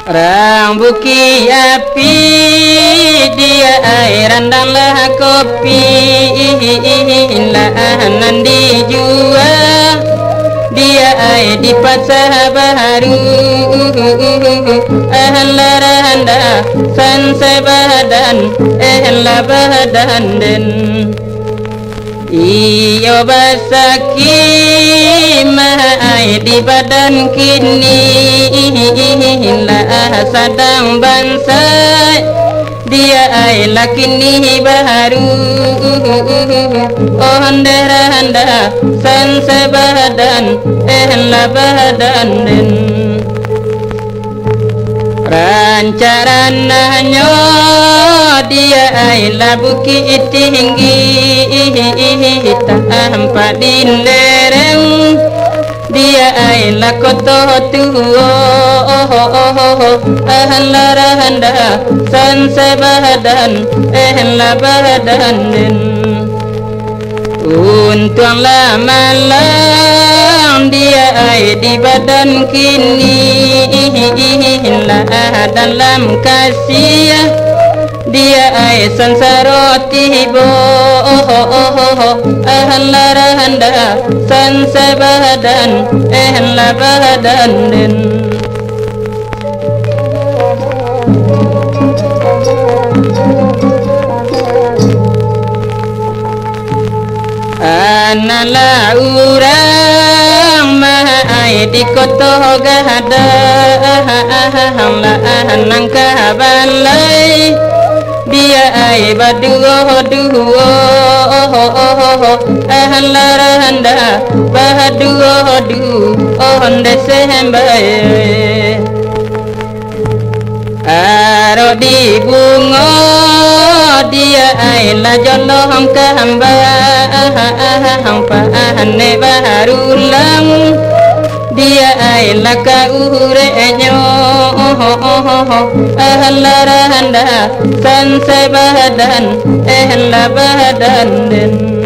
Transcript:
Rang buki api dia airan dan lah kopi lahanan dijual dia ai di pasar baru laranda san sebadan la badan den iyo basaki mahai di badan kini lah sadang bansai dia ai lakini baru oh handa san sebadan la badan den rancarananya dia ai labuki tinggi tampak di lereng dia ai lakoto tuo laranda san sebadan la badan den untung lama lang dia ai di badan kini lah dalam kasih dia ai sansaroti bo laranda san sebadan la badan den anala urang mahai di koto gada nang kabalai dia ai baduo laranda baduo onde sembai aro di bungo dia ai la jolong kamba ne baru lang dia ai la ka urenyo laranda san sebadan la badan den